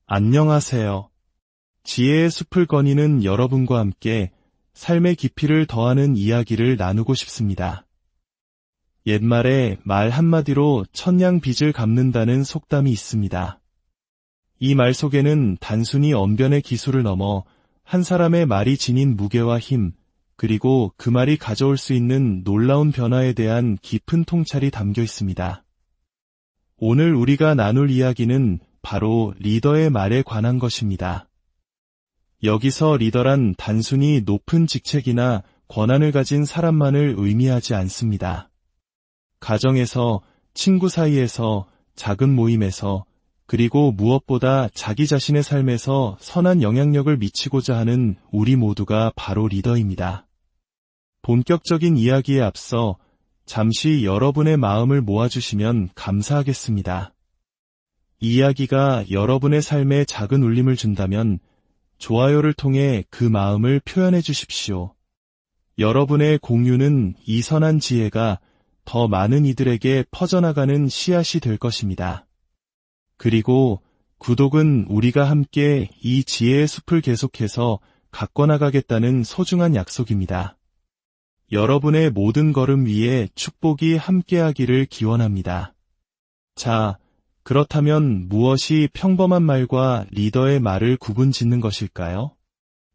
안녕하세요. 지혜의 숲을 거니는 여러분과 함께 삶의 깊이를 더하는 이야기를 나누고 싶습니다. 옛말에 말 한마디로 천냥 빚을 갚는다는 속담이 있습니다. 이 말 속에는 단순히 언변의 기술을 넘어 한 사람의 말이 지닌 무게와 힘, 그리고 그 말이 가져올 수 있는 놀라운 변화에 대한 깊은 통찰이 담겨 있습니다. 오늘 우리가 나눌 이야기는 바로 리더의 말에 관한 것입니다. 여기서 리더란 단순히 높은 직책이나 권한을 가진 사람만을 의미하지 않습니다. 가정에서, 친구 사이에서, 작은 모임에서, 그리고 무엇보다 자기 자신의 삶에서 선한 영향력을 미치고자 하는 우리 모두가 바로 리더입니다. 본격적인 이야기에 앞서 잠시 여러분의 마음을 모아주시면 감사하겠습니다. 이 이야기가 여러분의 삶에 작은 울림을 준다면 좋아요를 통해 그 마음을 표현해 주십시오. 여러분의 공유는 이 선한 지혜가 더 많은 이들에게 퍼져나가는 씨앗이 될 것입니다. 그리고 구독은 우리가 함께 이 지혜의 숲을 계속해서 가꿔나가겠다는 소중한 약속입니다. 여러분의 모든 걸음 위에 축복이 함께하기를 기원합니다. 자, 그렇다면 무엇이 평범한 말과 리더의 말을 구분짓는 것일까요?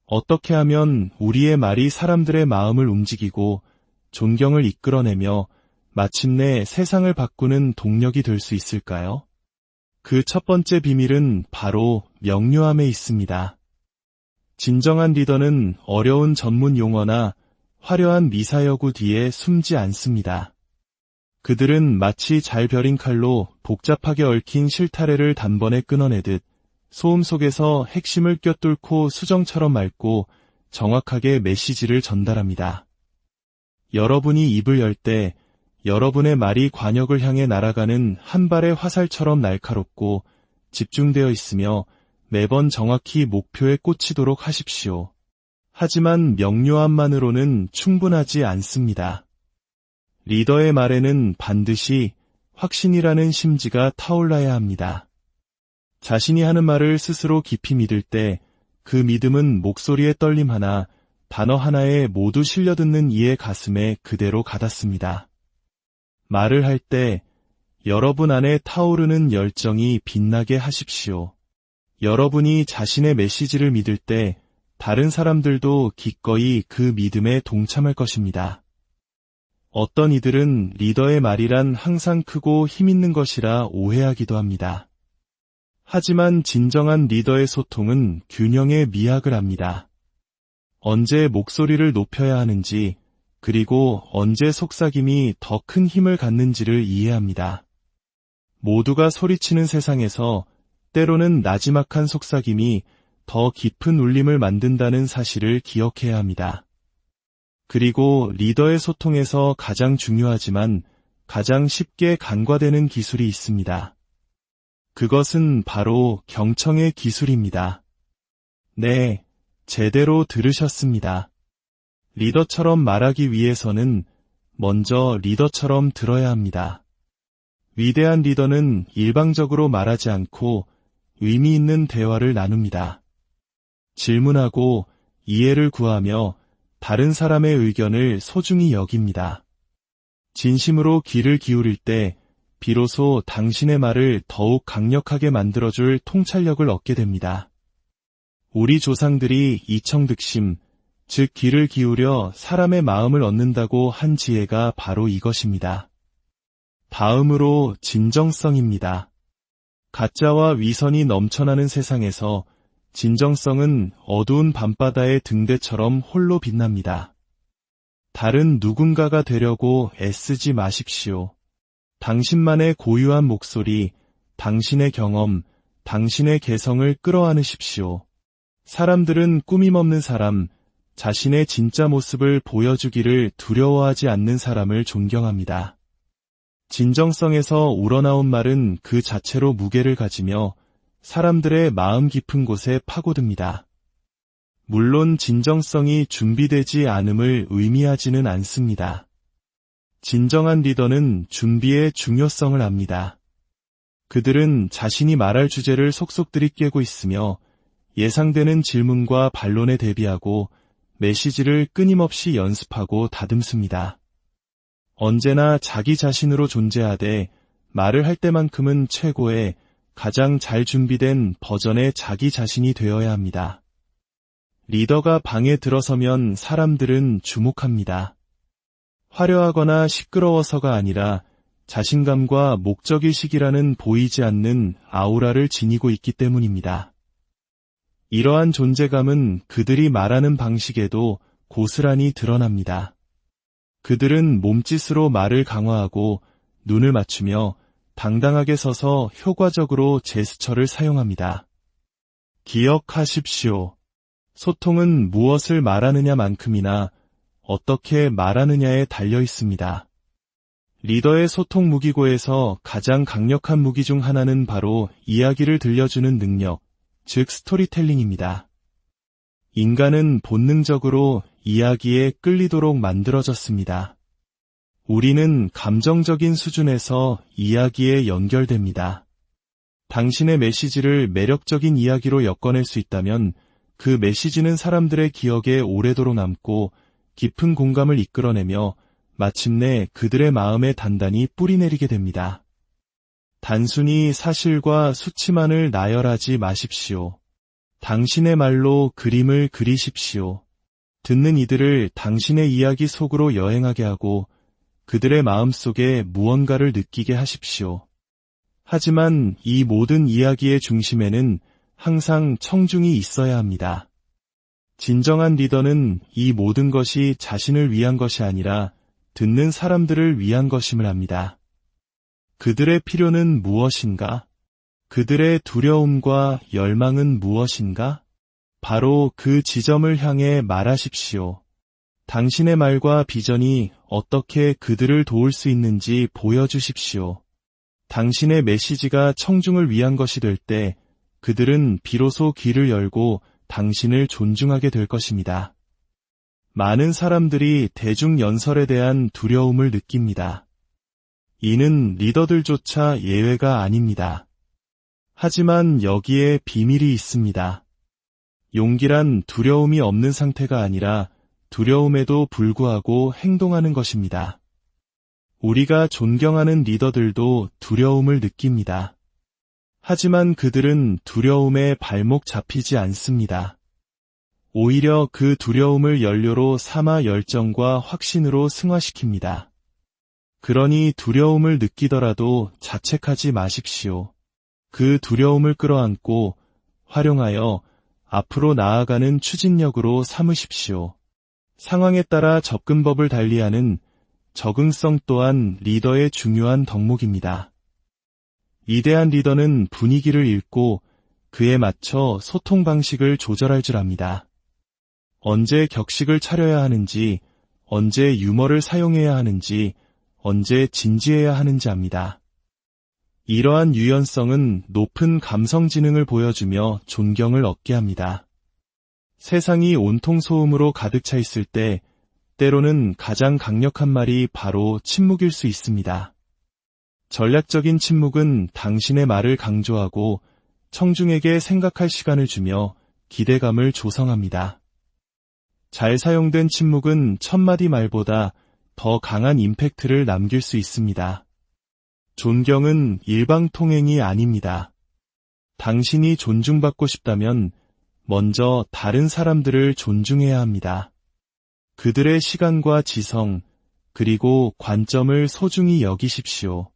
어떻게 하면 우리의 말이 사람들의 마음을 움직이고 존경을 이끌어내며 마침내 세상을 바꾸는 동력이 될 수 있을까요? 그 첫 번째 비밀은 바로 명료함에 있습니다. 진정한 리더는 어려운 전문 용어나 화려한 미사여구 뒤에 숨지 않습니다. 그들은 마치 잘 벼린 칼로 복잡하게 얽힌 실타래를 단번에 끊어내듯 소음 속에서 핵심을 꿰뚫고 수정처럼 맑고 정확하게 메시지를 전달합니다. 여러분이 입을 열 때 여러분의 말이 관역을 향해 날아가는 한 발의 화살처럼 날카롭고 집중되어 있으며 매번 정확히 목표에 꽂히도록 하십시오. 하지만 명료함만으로는 충분하지 않습니다. 리더의 말에는 반드시 확신이라는 심지가 타올라야 합니다. 자신이 하는 말을 스스로 깊이 믿을 때 그 믿음은 목소리의 떨림 하나, 단어 하나에 모두 실려듣는 이의 가슴에 그대로 가닿습니다. 말을 할 때 여러분 안에 타오르는 열정이 빛나게 하십시오. 여러분이 자신의 메시지를 믿을 때 다른 사람들도 기꺼이 그 믿음에 동참할 것입니다. 어떤 이들은 리더의 말이란 항상 크고 힘있는 것이라 오해하기도 합니다. 하지만 진정한 리더의 소통은 균형의 미학을 합니다. 언제 목소리를 높여야 하는지, 그리고 언제 속삭임이 더 큰 힘을 갖는지를 이해합니다. 모두가 소리치는 세상에서 때로는 나지막한 속삭임이 더 깊은 울림을 만든다는 사실을 기억해야 합니다. 그리고 리더의 소통에서 가장 중요하지만 가장 쉽게 간과되는 기술이 있습니다. 그것은 바로 경청의 기술입니다. 네, 제대로 들으셨습니다. 리더처럼 말하기 위해서는 먼저 리더처럼 들어야 합니다. 위대한 리더는 일방적으로 말하지 않고 의미 있는 대화를 나눕니다. 질문하고 이해를 구하며 다른 사람의 의견을 소중히 여깁니다. 진심으로 귀를 기울일 때 비로소 당신의 말을 더욱 강력하게 만들어줄 통찰력을 얻게 됩니다. 우리 조상들이 이청득심, 즉 귀를 기울여 사람의 마음을 얻는다고 한 지혜가 바로 이것입니다. 다음으로 진정성입니다. 가짜와 위선이 넘쳐나는 세상에서 진정성은 어두운 밤바다의 등대처럼 홀로 빛납니다. 다른 누군가가 되려고 애쓰지 마십시오. 당신만의 고유한 목소리, 당신의 경험, 당신의 개성을 끌어안으십시오. 사람들은 꾸밈없는 사람, 자신의 진짜 모습을 보여주기를 두려워하지 않는 사람을 존경합니다. 진정성에서 우러나온 말은 그 자체로 무게를 가지며 사람들의 마음 깊은 곳에 파고듭니다. 물론 진정성이 준비되지 않음을 의미하지는 않습니다. 진정한 리더는 준비의 중요성을 압니다. 그들은 자신이 말할 주제를 속속들이 꿰고 있으며 예상되는 질문과 반론에 대비하고 메시지를 끊임없이 연습하고 다듬습니다. 언제나 자기 자신으로 존재하되 말을 할 때만큼은 최고의 가장 잘 준비된 버전의 자기 자신이 되어야 합니다. 리더가 방에 들어서면 사람들은 주목합니다. 화려하거나 시끄러워서가 아니라 자신감과 목적의식이라는 보이지 않는 아우라를 지니고 있기 때문입니다. 이러한 존재감은 그들이 말하는 방식에도 고스란히 드러납니다. 그들은 몸짓으로 말을 강화하고 눈을 맞추며 당당하게 서서 효과적으로 제스처를 사용합니다. 기억하십시오. 소통은 무엇을 말하느냐만큼이나 어떻게 말하느냐에 달려 있습니다. 리더의 소통 무기고에서 가장 강력한 무기 중 하나는 바로 이야기를 들려주는 능력, 즉 스토리텔링입니다. 인간은 본능적으로 이야기에 끌리도록 만들어졌습니다. 우리는 감정적인 수준에서 이야기에 연결됩니다. 당신의 메시지를 매력적인 이야기로 엮어낼 수 있다면 그 메시지는 사람들의 기억에 오래도록 남고 깊은 공감을 이끌어내며 마침내 그들의 마음에 단단히 뿌리내리게 됩니다. 단순히 사실과 수치만을 나열하지 마십시오. 당신의 말로 그림을 그리십시오. 듣는 이들을 당신의 이야기 속으로 여행하게 하고 그들의 마음속에 무언가를 느끼게 하십시오. 하지만 이 모든 이야기의 중심에는 항상 청중이 있어야 합니다. 진정한 리더는 이 모든 것이 자신을 위한 것이 아니라 듣는 사람들을 위한 것임을 압니다. 그들의 필요는 무엇인가? 그들의 두려움과 열망은 무엇인가? 바로 그 지점을 향해 말하십시오. 당신의 말과 비전이 어떻게 그들을 도울 수 있는지 보여주십시오. 당신의 메시지가 청중을 위한 것이 될 때 그들은 비로소 귀를 열고 당신을 존중하게 될 것입니다. 많은 사람들이 대중연설에 대한 두려움을 느낍니다. 이는 리더들조차 예외가 아닙니다. 하지만 여기에 비밀이 있습니다. 용기란 두려움이 없는 상태가 아니라 두려움에도 불구하고 행동하는 것입니다. 우리가 존경하는 리더들도 두려움을 느낍니다. 하지만 그들은 두려움에 발목 잡히지 않습니다. 오히려 그 두려움을 연료로 삼아 열정과 확신으로 승화시킵니다. 그러니 두려움을 느끼더라도 자책하지 마십시오. 그 두려움을 끌어안고 활용하여 앞으로 나아가는 추진력으로 삼으십시오. 상황에 따라 접근법을 달리하는 적응성 또한 리더의 중요한 덕목입니다. 위대한 리더는 분위기를 읽고 그에 맞춰 소통 방식을 조절할 줄 압니다. 언제 격식을 차려야 하는지, 언제 유머를 사용해야 하는지, 언제 진지해야 하는지 압니다. 이러한 유연성은 높은 감성 지능을 보여주며 존경을 얻게 합니다. 세상이 온통 소음으로 가득 차 있을 때 때로는 가장 강력한 말이 바로 침묵일 수 있습니다. 전략적인 침묵은 당신의 말을 강조하고 청중에게 생각할 시간을 주며 기대감을 조성합니다. 잘 사용된 침묵은 1000마디 말보다 더 강한 임팩트를 남길 수 있습니다. 존경은 일방통행이 아닙니다. 당신이 존중받고 싶다면 먼저 다른 사람들을 존중해야 합니다. 그들의 시간과 지성, 그리고 관점을 소중히 여기십시오.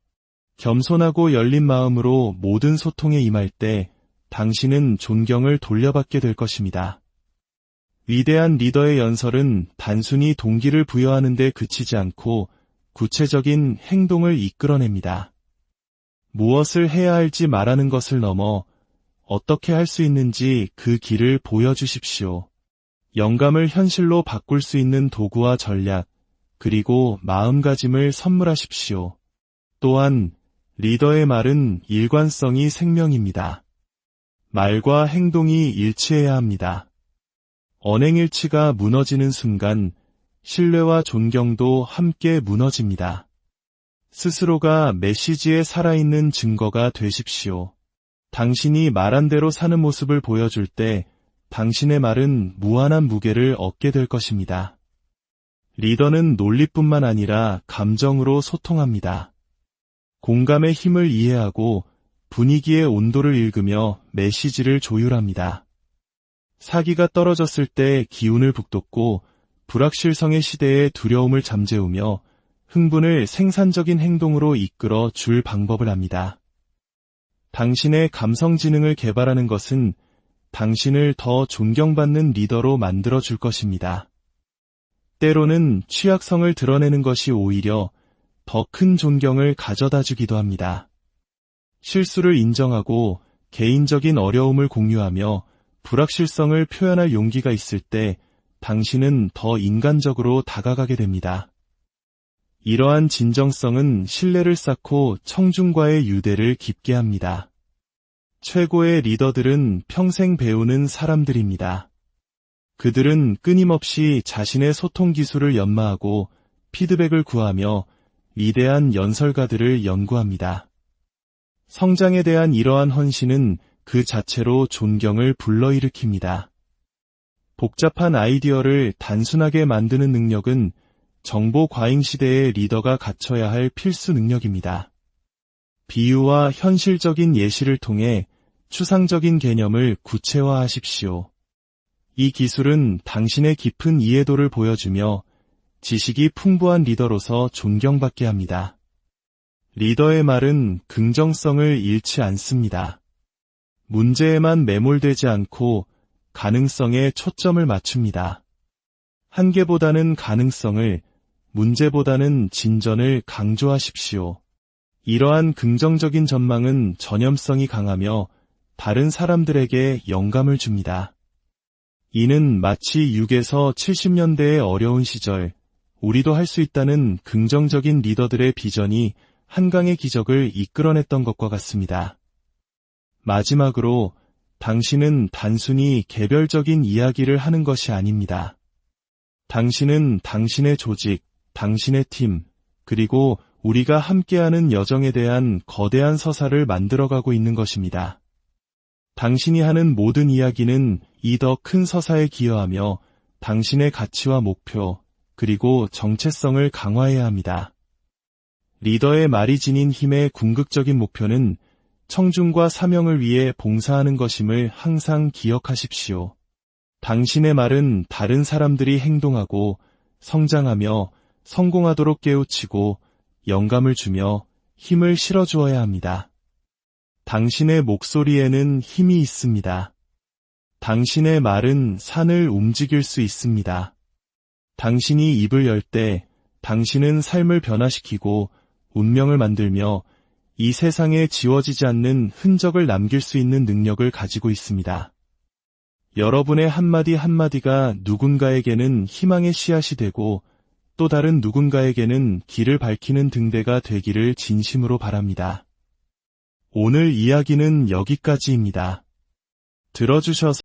겸손하고 열린 마음으로 모든 소통에 임할 때 당신은 존경을 돌려받게 될 것입니다. 위대한 리더의 연설은 단순히 동기를 부여하는 데 그치지 않고 구체적인 행동을 이끌어냅니다. 무엇을 해야 할지 말하는 것을 넘어 어떻게 할 수 있는지 그 길을 보여주십시오. 영감을 현실로 바꿀 수 있는 도구와 전략, 그리고 마음가짐을 선물하십시오. 또한 리더의 말은 일관성이 생명입니다. 말과 행동이 일치해야 합니다. 언행일치가 무너지는 순간 신뢰와 존경도 함께 무너집니다. 스스로가 메시지에 살아있는 증거가 되십시오. 당신이 말한 대로 사는 모습을 보여줄 때 당신의 말은 무한한 무게를 얻게 될 것입니다. 리더는 논리뿐만 아니라 감정으로 소통합니다. 공감의 힘을 이해하고 분위기의 온도를 읽으며 메시지를 조율합니다. 사기가 떨어졌을 때 기운을 북돋고 불확실성의 시대에 두려움을 잠재우며 흥분을 생산적인 행동으로 이끌어 줄 방법을 압니다. 당신의 감성 지능을 개발하는 것은 당신을 더 존경받는 리더로 만들어 줄 것입니다. 때로는 취약성을 드러내는 것이 오히려 더 큰 존경을 가져다 주기도 합니다. 실수를 인정하고 개인적인 어려움을 공유하며 불확실성을 표현할 용기가 있을 때 당신은 더 인간적으로 다가가게 됩니다. 이러한 진정성은 신뢰를 쌓고 청중과의 유대를 깊게 합니다. 최고의 리더들은 평생 배우는 사람들입니다. 그들은 끊임없이 자신의 소통 기술을 연마하고 피드백을 구하며 위대한 연설가들을 연구합니다. 성장에 대한 이러한 헌신은 그 자체로 존경을 불러일으킵니다. 복잡한 아이디어를 단순하게 만드는 능력은 정보 과잉 시대의 리더가 갖춰야 할 필수 능력입니다. 비유와 현실적인 예시를 통해 추상적인 개념을 구체화하십시오. 이 기술은 당신의 깊은 이해도를 보여주며 지식이 풍부한 리더로서 존경받게 합니다. 리더의 말은 긍정성을 잃지 않습니다. 문제에만 매몰되지 않고 가능성에 초점을 맞춥니다. 한계보다는 가능성을, 문제보다는 진전을 강조하십시오. 이러한 긍정적인 전망은 전염성이 강하며 다른 사람들에게 영감을 줍니다. 이는 마치 6에서 70년대의 어려운 시절, 우리도 할 수 있다는 긍정적인 리더들의 비전이 한강의 기적을 이끌어냈던 것과 같습니다. 마지막으로 당신은 단순히 개별적인 이야기를 하는 것이 아닙니다. 당신은 당신의 조직, 당신의 팀, 그리고 우리가 함께하는 여정에 대한 거대한 서사를 만들어가고 있는 것입니다. 당신이 하는 모든 이야기는 이 더 큰 서사에 기여하며 당신의 가치와 목표, 그리고 정체성을 강화해야 합니다. 리더의 말이 지닌 힘의 궁극적인 목표는 청중과 사명을 위해 봉사하는 것임을 항상 기억하십시오. 당신의 말은 다른 사람들이 행동하고 성장하며 성공하도록 깨우치고 영감을 주며 힘을 실어주어야 합니다. 당신의 목소리에는 힘이 있습니다. 당신의 말은 산을 움직일 수 있습니다. 당신이 입을 열 때 당신은 삶을 변화시키고 운명을 만들며 이 세상에 지워지지 않는 흔적을 남길 수 있는 능력을 가지고 있습니다. 여러분의 한마디 한마디가 누군가에게는 희망의 씨앗이 되고 또 다른 누군가에게는 길을 밝히는 등대가 되기를 진심으로 바랍니다. 오늘 이야기는 여기까지입니다. 들어주셔서